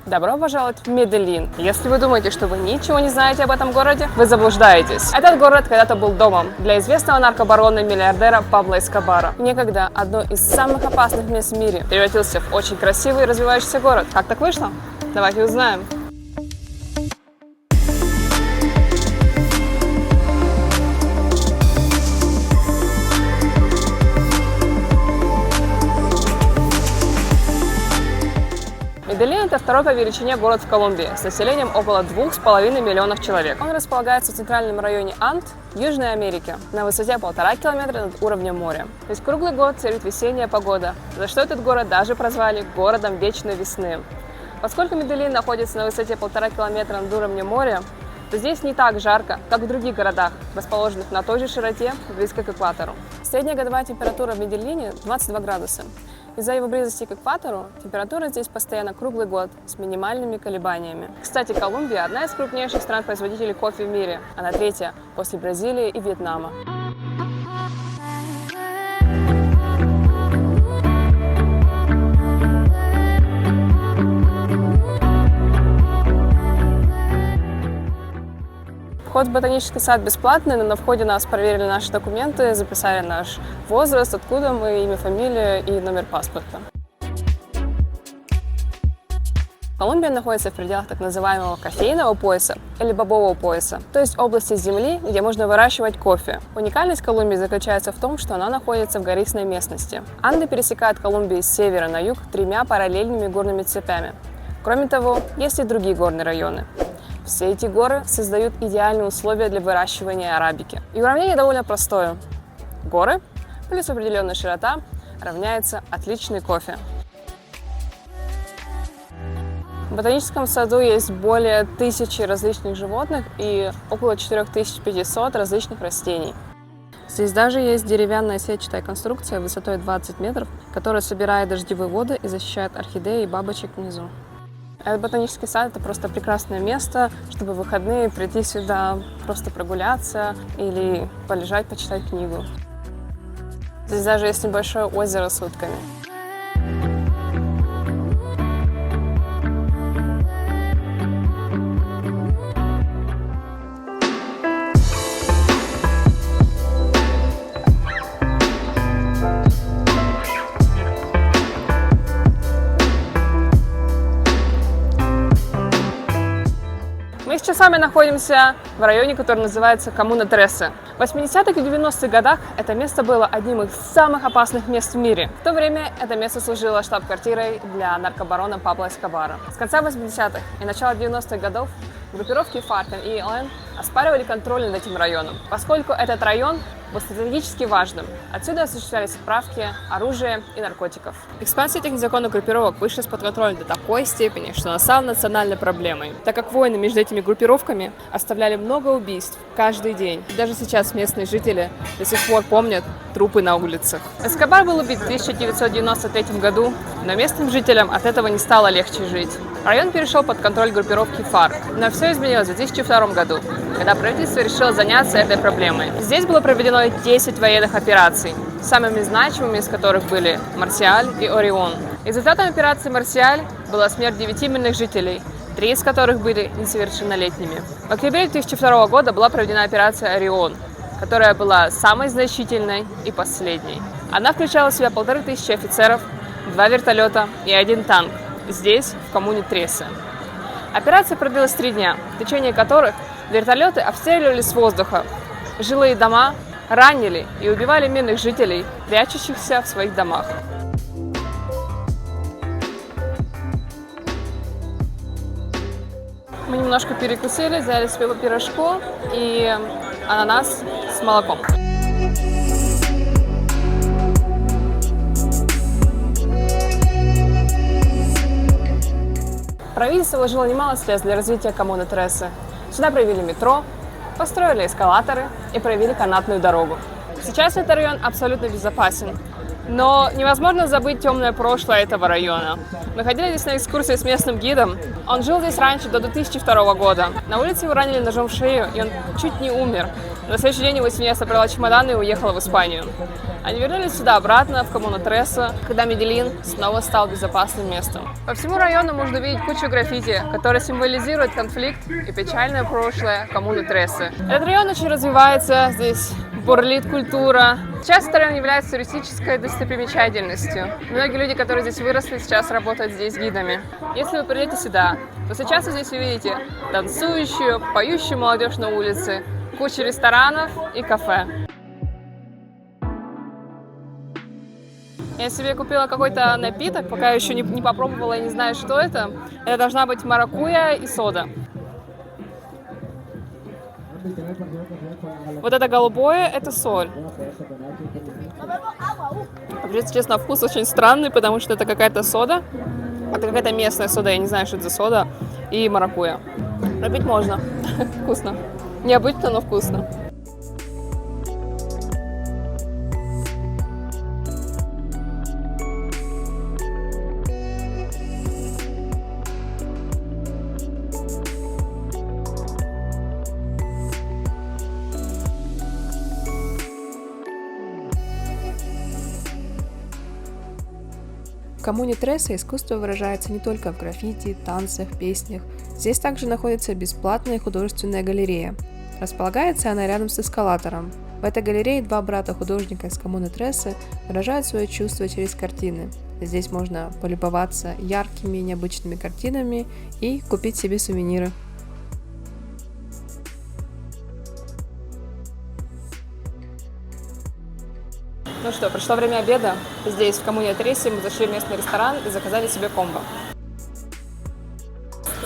Добро пожаловать в Медельин. Если вы думаете, что вы ничего не знаете об этом городе, вы заблуждаетесь. Этот город когда-то был домом для известного наркобарона и миллиардера Пабло Эскобара. Некогда одно из самых опасных мест в мире превратился в очень красивый и развивающийся город. Как так вышло? Давайте узнаем. Медельин – это второй по величине город в Колумбии с населением около 2,5 миллионов человек. Он располагается в центральном районе Анд, Южной Америки, на высоте 1,5 километра над уровнем моря. То есть круглый год царит весенняя погода, за что этот город даже прозвали городом вечной весны. Поскольку Медельин находится на высоте 1,5 километра над уровнем моря, то здесь не так жарко, как в других городах, расположенных на той же широте, близко к экватору. Средняя годовая температура в Медельине 22 градуса. Из-за его близости к экватору температура здесь постоянно круглый год с минимальными колебаниями. Кстати, Колумбия – одна из крупнейших стран-производителей кофе в мире. Она третья после Бразилии и Вьетнама. Вход в ботанический сад бесплатный, но на входе нас проверили наши документы, записали наш возраст, откуда мы, имя, фамилия и номер паспорта. Колумбия находится в пределах так называемого кофейного пояса или бобового пояса, то есть области земли, где можно выращивать кофе. Уникальность Колумбии заключается в том, что она находится в гористой местности. Анды пересекают Колумбию с севера на юг 3 параллельными горными цепями. Кроме того, есть и другие горные районы. Все эти горы создают идеальные условия для выращивания арабики. И уравнение довольно простое. Горы плюс определенная широта равняется отличный кофе. В ботаническом саду есть более 1000 различных животных и около 4500 различных растений. Здесь даже есть деревянная сетчатая конструкция высотой 20 метров, которая собирает дождевые воды и защищает орхидеи и бабочек внизу. Этот ботанический сад – это просто прекрасное место, чтобы в выходные прийти сюда, просто прогуляться или полежать, почитать книгу. Здесь даже есть небольшое озеро с утками. Мы сейчас с вами находимся в районе, который называется Коммуна Треса. В 80-х и 90-х годах это место было одним из самых опасных мест в мире. В то время это место служило штаб-квартирой для наркобарона Пабло Эскобара. С конца 80-х и начала 90-х годов группировки ФАРК и ЕЛН оспаривали контроль над этим районом, поскольку этот район был стратегически важным. Отсюда осуществлялись отправки оружия и наркотиков. Экспансия этих незаконных группировок вышла из-под контроля до такой степени, что она стала национальной проблемой, так как войны между этими группировками оставляли много убийств каждый день. И даже сейчас местные жители до сих пор помнят трупы на улицах. Эскобар был убит в 1993 году, но местным жителям от этого не стало легче жить. Район перешел под контроль группировки ФАРК, но все изменилось в 2002 году, когда правительство решило заняться этой проблемой. Здесь было проведено 10 военных операций, самыми значимыми из которых были Марсиаль и Орион. Результатом операции Марсиаль была смерть 9 мирных жителей, 3 из которых были несовершеннолетними. В октябре 2002 года была проведена операция Орион, которая была самой значительной и последней. Она включала в себя 1500 офицеров, 2 вертолета и 1 танк здесь, в коммуне Треса. Операция продлилась 3 дня, в течение которых вертолеты обстреливали с воздуха жилые дома, ранили и убивали мирных жителей, прячущихся в своих домах. Мы немножко перекусили, взяли себе пирожку и ананас с молоком. Правительство вложило немало средств для развития коммуны Треса. Сюда провели метро, построили эскалаторы и провели канатную дорогу. Сейчас этот район абсолютно безопасен, но невозможно забыть темное прошлое этого района. Мы ходили здесь на экскурсии с местным гидом. Он жил здесь раньше, до 2002 года. На улице его ранили ножом в шею, и он чуть не умер. На следующий день его семья собрала чемоданы и уехала в Испанию. Они вернулись сюда обратно, в коммуну Треса, когда Медельин снова стал безопасным местом. По всему району можно увидеть кучу граффити, которые символизируют конфликт и печальное прошлое коммуны Тресы. Этот район очень развивается, здесь бурлит культура. Сейчас этот район является туристической достопримечательностью. Многие люди, которые здесь выросли, сейчас работают здесь гидами. Если вы придете сюда, то сейчас вы здесь увидите танцующую, поющую молодежь на улице, кучу ресторанов и кафе. Я себе купила какой-то напиток, пока еще не попробовала и не знаю, что это. Это должна быть маракуйя и сода. Вот это голубое – это соль. Если честно, вкус очень странный, потому что это какая-то сода. Это какая-то местная сода, я не знаю, что это за сода. И маракуйя. Пропить можно. Вкусно. Необычно, но вкусно. В коммуне Треса искусство выражается не только в граффити, танцах, песнях. Здесь также находится бесплатная художественная галерея. Располагается она рядом с эскалатором. В этой галерее два брата-художника из коммуны Треса выражают свои чувства через картины. Здесь можно полюбоваться яркими, необычными картинами и купить себе сувениры. Ну что, пришло время обеда. Здесь, в коммуне Тресе, мы зашли в местный ресторан и заказали себе комбо.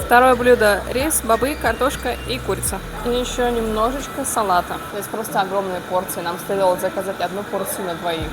Второе блюдо – рис, бобы, картошка и курица. И еще немножечко салата. То есть просто огромные порции. Нам следовало заказать одну порцию на двоих.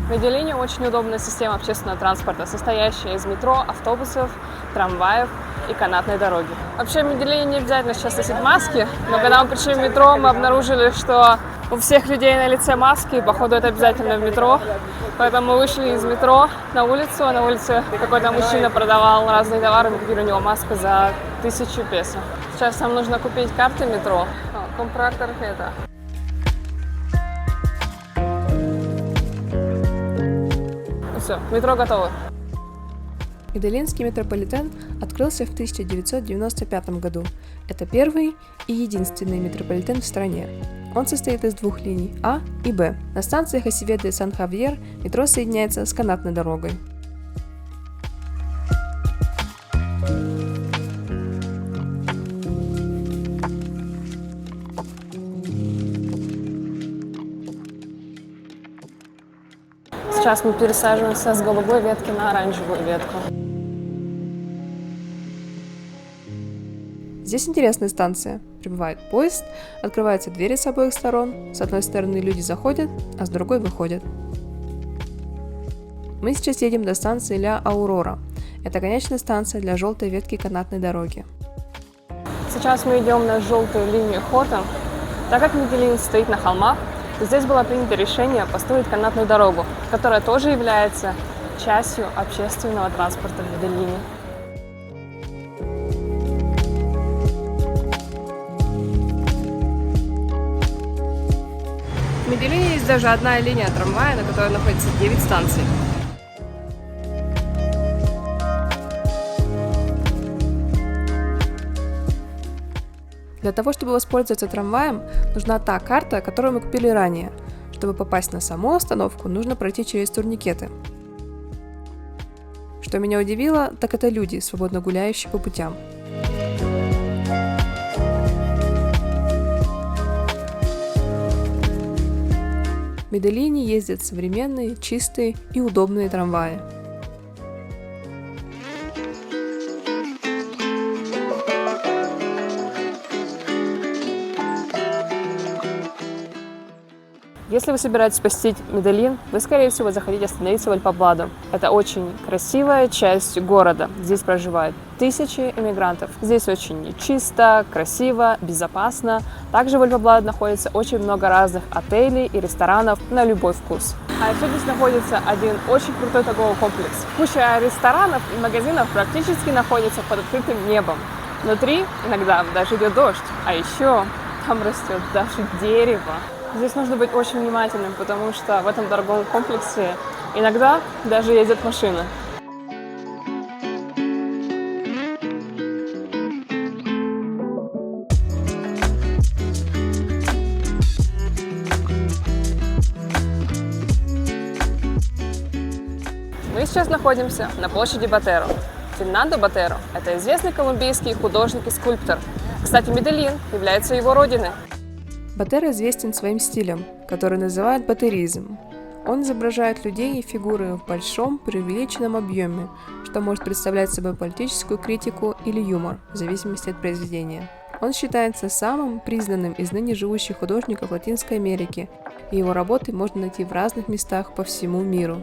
В Медельине очень удобная система общественного транспорта, состоящая из метро, автобусов, трамваев и канатной дороги. Вообще в Медельине не обязательно сейчас носить маски, но когда мы пришли в метро, мы обнаружили, что у всех людей на лице маски, и походу это обязательно в метро. Поэтому мы вышли из метро на улицу, а на улице какой-то мужчина продавал разные товары, мы купили у него маску за 1000 песо. Сейчас нам нужно купить карты метро. Comprar tarjeta. Все, метро готово. Медельинский метрополитен открылся в 1995 году. Это первый и единственный метрополитен в стране. Он состоит из двух линий А и Б. На станции Хасиве де Сан-Хавьер метро соединяется с канатной дорогой. Сейчас мы пересаживаемся с голубой ветки на оранжевую ветку. Здесь интересная станция. Прибывает поезд, открываются двери с обоих сторон. С одной стороны люди заходят, а с другой выходят. Мы сейчас едем до станции Ля Аурора. Это конечная станция для желтой ветки канатной дороги. Сейчас мы идем на желтую линию Хота. Так как Медельин стоит на холмах, то здесь было принято решение построить канатную дорогу, которая тоже является частью общественного транспорта в Медельине. В Медельине есть даже одна линия трамвая, на которой находится 9 станций. Для того, чтобы воспользоваться трамваем, нужна та карта, которую мы купили ранее. Чтобы попасть на саму остановку, нужно пройти через турникеты. Что меня удивило, так это люди, свободно гуляющие по путям. В Медельине ездят современные, чистые и удобные трамваи. Если вы собираетесь посетить Медельин, вы, скорее всего, захотите остановиться в Эль-Поблado. Это очень красивая часть города. Здесь проживают тысячи иммигрантов. Здесь очень чисто, красиво, безопасно. Также в Эль-Поблado находится очень много разных отелей и ресторанов на любой вкус. А еще здесь находится один очень крутой торговый комплекс. Куча ресторанов и магазинов практически находится под открытым небом. Внутри иногда даже идет дождь, а еще там растет даже дерево. Здесь нужно быть очень внимательным, потому что в этом торговом комплексе иногда даже ездят машины. Мы сейчас находимся на площади Ботеро. Фернандо Ботеро – это известный колумбийский художник и скульптор. Кстати, Медельин является его родиной. Ботеро известен своим стилем, который называют ботеризм. Он изображает людей и фигуры в большом, преувеличенном объеме, что может представлять собой политическую критику или юмор, в зависимости от произведения. Он считается самым признанным из ныне живущих художников Латинской Америки, и его работы можно найти в разных местах по всему миру.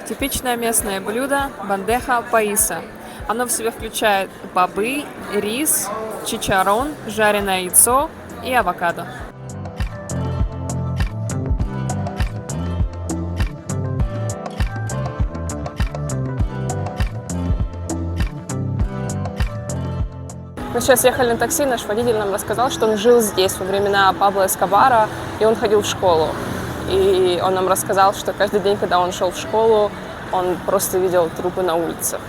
Типичное местное блюдо – бандеха паиса. Оно в себя включает бобы, рис, чичарон, жареное яйцо и авокадо. Мы сейчас ехали на такси, наш водитель нам рассказал, что он жил здесь во времена Пабло Эскобара, и он ходил в школу. И он нам рассказал, что каждый день, когда он шел в школу, он просто видел трупы на улицах.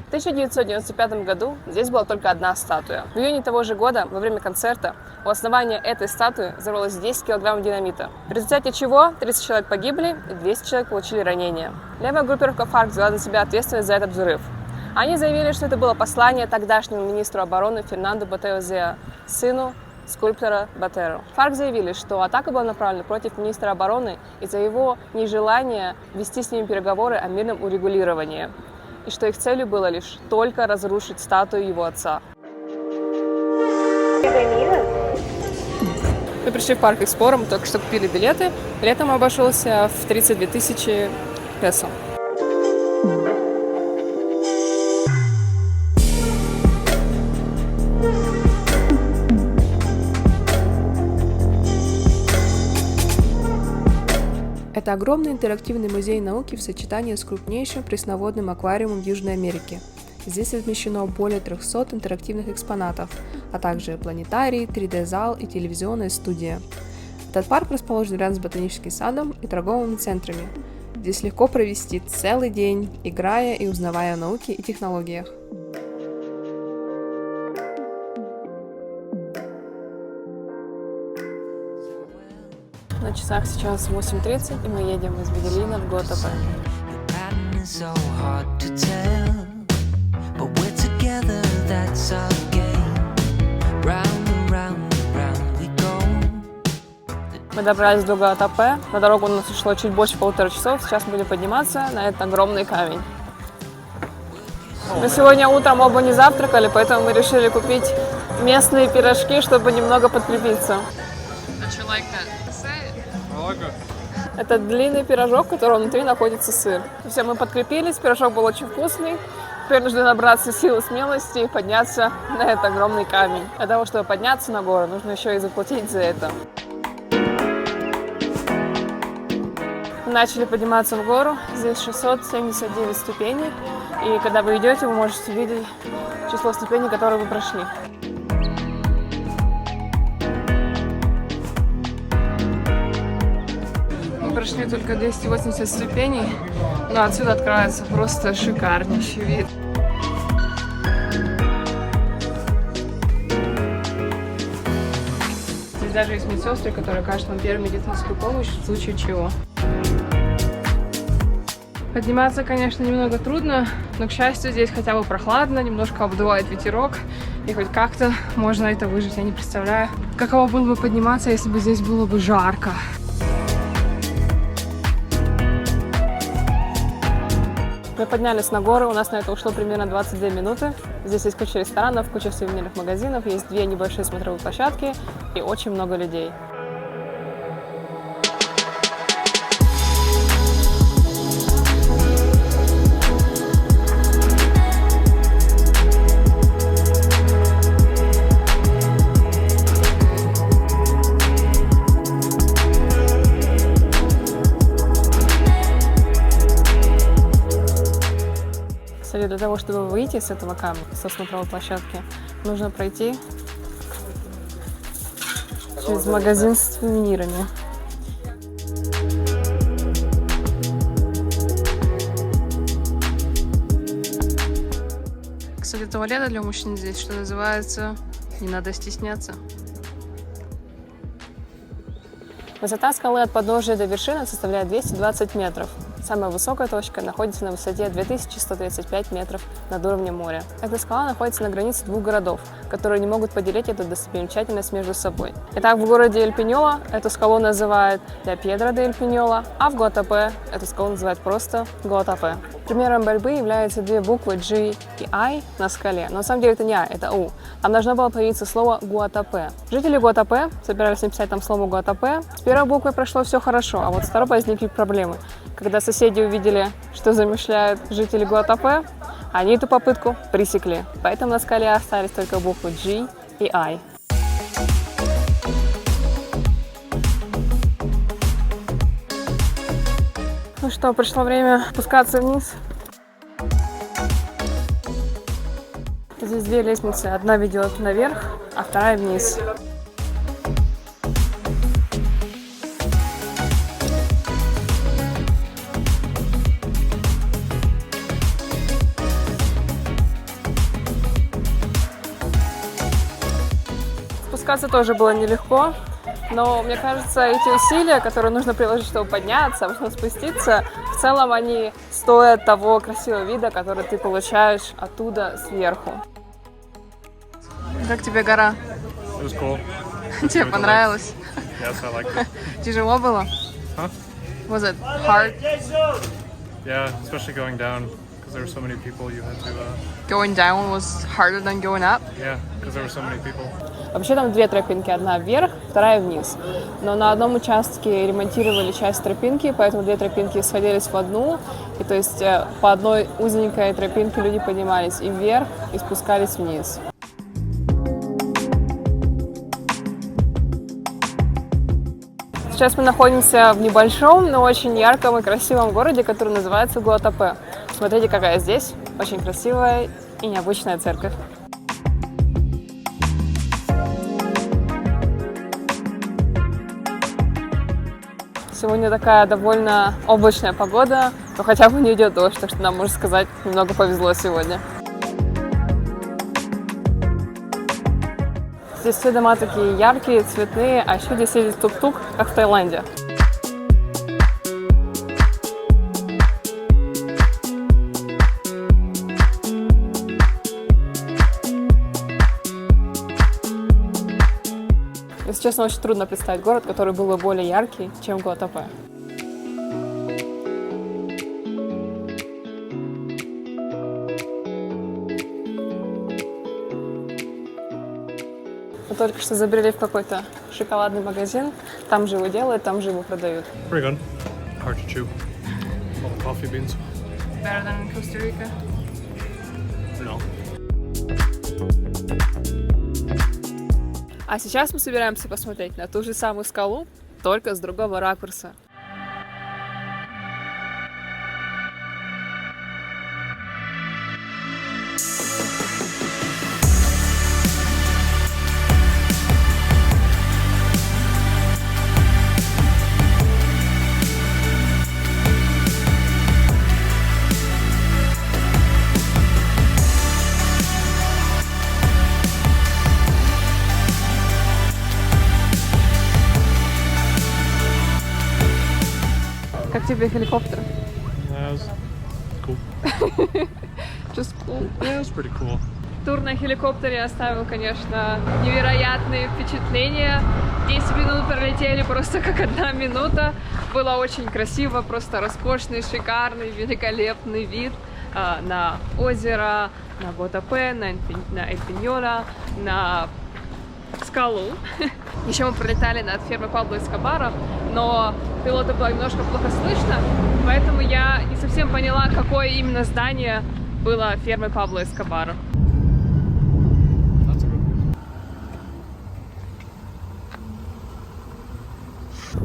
В 1995 году здесь была только одна статуя. В июне того же года, во время концерта, у основания этой статуи взорвалось 10 килограммов динамита, в результате чего 30 человек погибли и 200 человек получили ранения. Левая группировка ФАРК взяла на себя ответственность за этот взрыв. Они заявили, что это было послание тогдашнему министру обороны Фернандо Ботеро Зеа, сыну скульптора Ботеро. ФАРК заявили, что атака была направлена против министра обороны из-за его нежелания вести с ними переговоры о мирном урегулировании, и что их целью было лишь только разрушить статую его отца. Мы пришли в парк Эксплора, мы только что купили билеты. Билет нам обошелся в 32 тысячи песо. Это огромный интерактивный музей науки в сочетании с крупнейшим пресноводным аквариумом в Южной Америке. Здесь размещено более 300 интерактивных экспонатов, а также планетарий, 3D-зал и телевизионная студия. Этот парк расположен рядом с ботаническим садом и торговыми центрами. Здесь легко провести целый день, играя и узнавая о науке и технологиях. На часах сейчас 8:30, и мы едем из Медельина в Готапе. Мы добрались до Готапе. На дорогу у нас ушло чуть больше 1,5 часов. Сейчас мы будем подниматься на этот огромный камень. Мы сегодня утром оба не завтракали, поэтому мы решили купить местные пирожки, чтобы немного подкрепиться. Это длинный пирожок, в котором внутри находится сыр. Все, мы подкрепились, пирожок был очень вкусный. Теперь нужно набраться сил и смелости и подняться на этот огромный камень. Для того, чтобы подняться на гору, нужно еще и заплатить за это. Мы начали подниматься в гору. Здесь 679 ступеней. И когда вы идете, вы можете видеть число ступеней, которые вы прошли. Прошли только 280 ступеней, но отсюда открывается просто шикарнейший вид. Здесь даже есть медсестры, которые окажут вам первую медицинскую помощь в случае чего. Подниматься, конечно, немного трудно, но, к счастью, здесь хотя бы прохладно, немножко обдувает ветерок, и хоть как-то можно это выжить. Я не представляю, каково было бы подниматься, если бы здесь было бы жарко. Мы поднялись на горы, у нас на это ушло примерно 22 минуты. Здесь есть куча ресторанов, куча сувенирных магазинов, есть 2 небольшие смотровые площадки и очень много людей. того, чтобы выйти с этого камня, со смотровой площадки, нужно пройти через магазин с сувенирами. Кстати, туалеты для мужчин здесь, что называется, не надо стесняться. Высота скалы от подножия до вершины составляет 220 метров. Самая высокая точка находится на высоте 2135 метров над уровнем моря. Эта скала находится на границе двух городов, которые не могут поделить эту достопримечательность между собой. Итак, в городе Эль Пиньола эту скалу называют Ля Пьедра де Эль Пиньола, а в Гуатапе эту скалу называют просто Гуатапе. Примером борьбы являются две буквы G и I на скале, но на самом деле это не I, это U. Там должно было появиться слово Гуатапе. Жители Гуатапе собирались написать там слово Гуатапе. С первой буквой прошло все хорошо, а вот с второй возникли проблемы. Когда соседи увидели, что замышляют жители Гуатапе, они эту попытку пресекли. Поэтому на скале остались только буквы G и I. Ну что, пришло время спускаться вниз. Здесь две лестницы. Одна ведет наверх, а вторая вниз. Спускаться тоже было нелегко. Но мне кажется, эти усилия, которые нужно приложить, чтобы подняться, а потом спуститься, в целом они стоят того красивого вида, который ты получаешь оттуда сверху. Как тебе гора? It was cool. Тебе понравилось? Yes, I liked it. Тяжело было? Huh? Was it hard? Yeah, especially going down because there were so many people. You had to. Going down was harder than going up? Yeah, because there were so many people. Вообще там две тропинки, одна вверх, вторая вниз. Но на одном участке ремонтировали часть тропинки, поэтому две тропинки сходились в одну. И то есть по одной узенькой тропинке люди поднимались и вверх, и спускались вниз. Сейчас мы находимся в небольшом, но очень ярком и красивом городе, который называется Гуатапе. Смотрите, какая здесь очень красивая и необычная церковь. Сегодня такая довольно облачная погода, но хотя бы не идет дождь, так что нам, можно сказать, немного повезло сегодня. Здесь все дома такие яркие, цветные, а еще здесь ездит тук-тук, как в Таиланде. Если честно, очень трудно представить город, который был бы более яркий, чем Гуатапе. Мы только что забрели в какой-то шоколадный магазин. Там же его делают, там же его продают. Pretty good. Hard to chew. All the coffee beans. Better than in Costa Rica. No. А сейчас мы собираемся посмотреть на ту же самую скалу, только с другого ракурса. Как тебе хеликоптер? That was cool. Just cool. Yeah, it was pretty cool. Тур на хеликоптере оставил, конечно, невероятные впечатления. 10 минут пролетели просто как 1 минута. Было очень красиво, просто роскошный, шикарный, великолепный вид на озеро, на Гуатапе, на Эль Пиньола, на скалу. Еще мы пролетали над фермой Пабло Эскобара, но пилота было немножко плохо слышно, поэтому я не совсем поняла, какое именно здание было фермой Пабло Эскобара.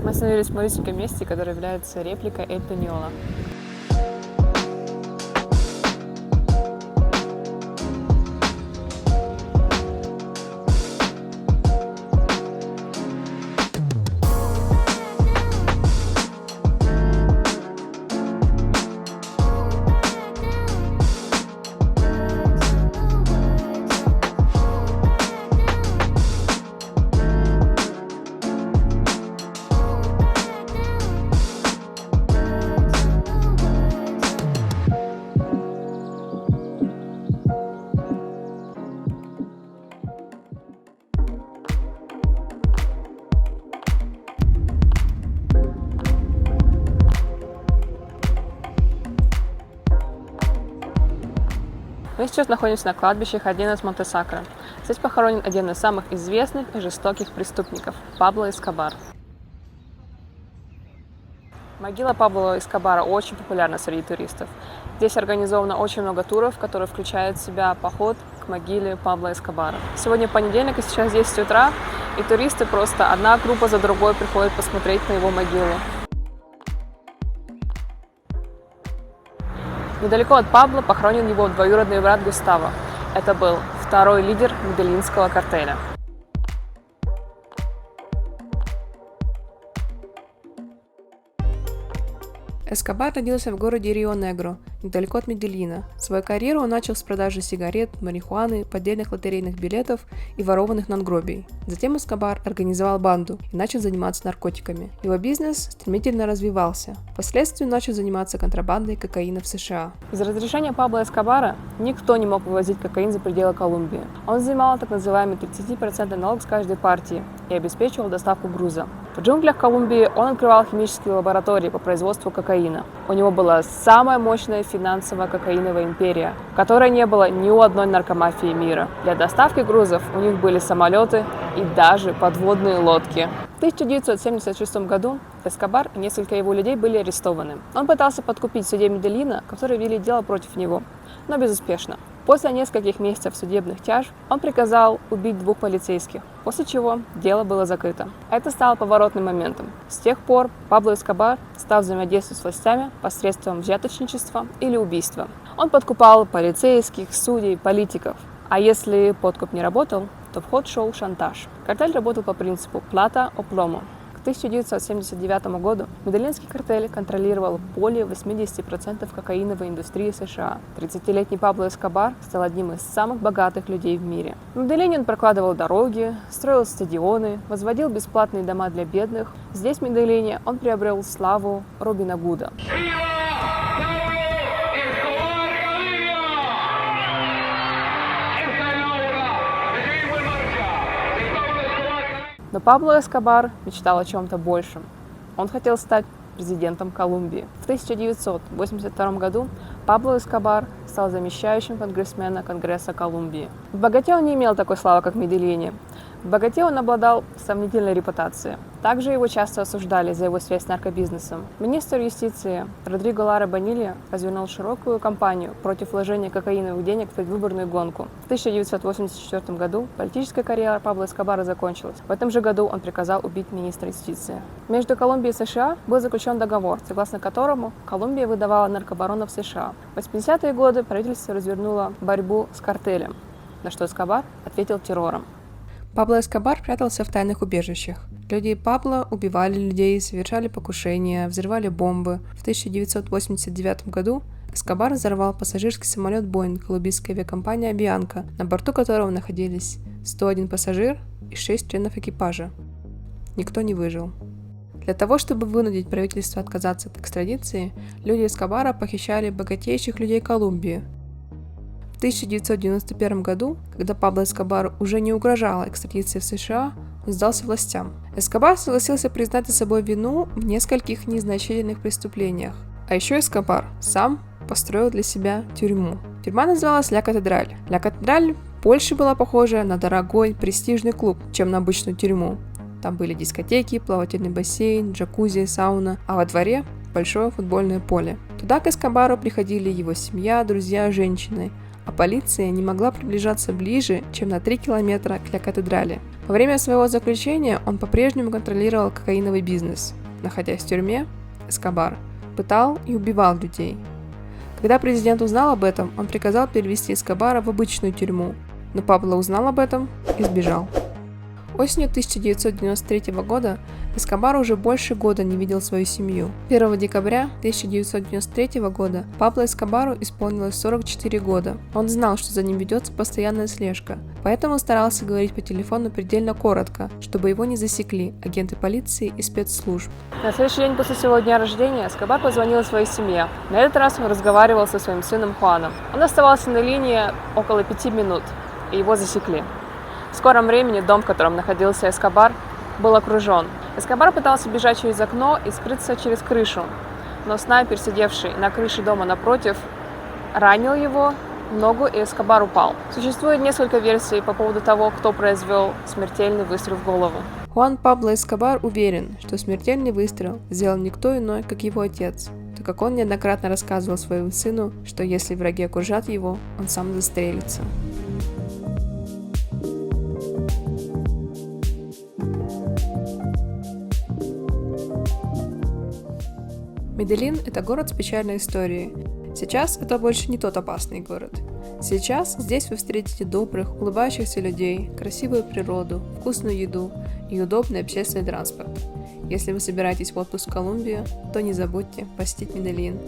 Мы остановились в маленьком месте, которое является репликой Эль Пиньола. Мы сейчас находимся на кладбище Хадинас Монте-Сакро. Здесь похоронен один из самых известных и жестоких преступников – Пабло Эскобар. Могила Пабло Эскобара очень популярна среди туристов. Здесь организовано очень много туров, которые включают в себя поход к могиле Пабло Эскобара. Сегодня понедельник, и сейчас 10 утра, и туристы просто одна группа за другой приходят посмотреть на его могилу. Недалеко от Пабло похоронен его двоюродный брат Густаво. Это был второй лидер медельинского картеля. Эскобар родился в городе Рио-Негро, недалеко от Медельина. Свою карьеру он начал с продажи сигарет, марихуаны, поддельных лотерейных билетов и ворованных надгробий. Затем Эскобар организовал банду и начал заниматься наркотиками. Его бизнес стремительно развивался. Впоследствии начал заниматься контрабандой кокаина в США. Из разрешения Пабло Эскобара никто не мог вывозить кокаин за пределы Колумбии. Он взимал так называемый 30% налог с каждой партии и обеспечивал доставку груза. В джунглях Колумбии он открывал химические лаборатории по производству кокаина. У него была самая мощная финансовая кокаиновая империя, в которой не было ни у одной наркомафии мира. Для доставки грузов у них были самолеты и даже подводные лодки. В 1976 году Эскобар и несколько его людей были арестованы. Он пытался подкупить судей Медельина, которые вели дело против него, но безуспешно. После нескольких месяцев судебных тяжб он приказал убить 2 полицейских, после чего дело было закрыто. Это стало поворотным моментом. С тех пор Пабло Эскобар стал взаимодействовать с властями посредством взяточничества или убийства. Он подкупал полицейских, судей, политиков. А если подкуп не работал, то в ход шел шантаж. Картель работал по принципу «плата о пломо». К 1979 году медельинский картель контролировал более 80% кокаиновой индустрии США. 30-летний Пабло Эскобар стал одним из самых богатых людей в мире. В Медельине он прокладывал дороги, строил стадионы, возводил бесплатные дома для бедных. Здесь, в Медельине, он приобрел славу Робина Гуда. Но Пабло Эскобар мечтал о чем-то большем. Он хотел стать президентом Колумбии. В 1982 году Пабло Эскобар стал замещающим конгрессмена Конгресса Колумбии. В богате он не имел такой славы, как в Медельине. В богате он обладал сомнительной репутацией. Также его часто осуждали за его связь с наркобизнесом. Министр юстиции Родриго Лара Бонилья развернул широкую кампанию против вложения кокаиновых денег в предвыборную гонку. В 1984 году политическая карьера Пабло Эскобара закончилась. В этом же году он приказал убить министра юстиции. Между Колумбией и США был заключен договор, согласно которому Колумбия выдавала наркобаронов США. В 80-е годы правительство развернуло борьбу с картелем, на что Эскобар ответил террором. Пабло Эскобар прятался в тайных убежищах. Люди Пабло убивали людей, совершали покушения, взрывали бомбы. В 1989 году Эскобар взорвал пассажирский самолет Boeing колумбийской авиакомпании Avianca, на борту которого находились 101 пассажир и 6 членов экипажа. Никто не выжил. Для того, чтобы вынудить правительство отказаться от экстрадиции, люди Эскобара похищали богатейших людей Колумбии. В 1991 году, когда Пабло Эскобару уже не угрожала экстрадиция в США, он сдался властям. Эскобар согласился признать за собой вину в нескольких незначительных преступлениях. А еще Эскобар сам построил для себя тюрьму. Тюрьма называлась Ля Катедраль. Ля Катедраль больше была похожа на дорогой престижный клуб, чем на обычную тюрьму. Там были дискотеки, плавательный бассейн, джакузи, сауна, а во дворе большое футбольное поле. Туда к Эскобару приходили его семья, друзья, женщины, а полиция не могла приближаться ближе, чем на 3 километра к Ля Катедрали. Во время своего заключения он по-прежнему контролировал кокаиновый бизнес. Находясь в тюрьме, Эскобар пытал и убивал людей. Когда президент узнал об этом, он приказал перевести Эскобара в обычную тюрьму, но Пабло узнал об этом и сбежал. Осенью 1993 года Эскобар уже больше года не видел свою семью. 1 декабря 1993 года Пабло Эскобару исполнилось 44 года. Он знал, что за ним ведется постоянная слежка, поэтому старался говорить по телефону предельно коротко, чтобы его не засекли агенты полиции и спецслужб. На следующий день после своего дня рождения Эскобар позвонил своей семье. На этот раз он разговаривал со своим сыном Хуаном. Он оставался на линии около 5 минут, и его засекли. В скором времени дом, в котором находился Эскобар, был окружен. Эскобар пытался бежать через окно и скрыться через крышу, но снайпер, сидевший на крыше дома напротив, ранил его, ногу, и Эскобар упал. Существует несколько версий по поводу того, кто произвел смертельный выстрел в голову. Хуан Пабло Эскобар уверен, что смертельный выстрел сделал никто иной, как его отец, так как он неоднократно рассказывал своему сыну, что если враги окружат его, он сам застрелится. Медельин – это город с печальной историей. Сейчас это больше не тот опасный город. Сейчас здесь вы встретите добрых, улыбающихся людей, красивую природу, вкусную еду и удобный общественный транспорт. Если вы собираетесь в отпуск в Колумбию, то не забудьте посетить Медельин.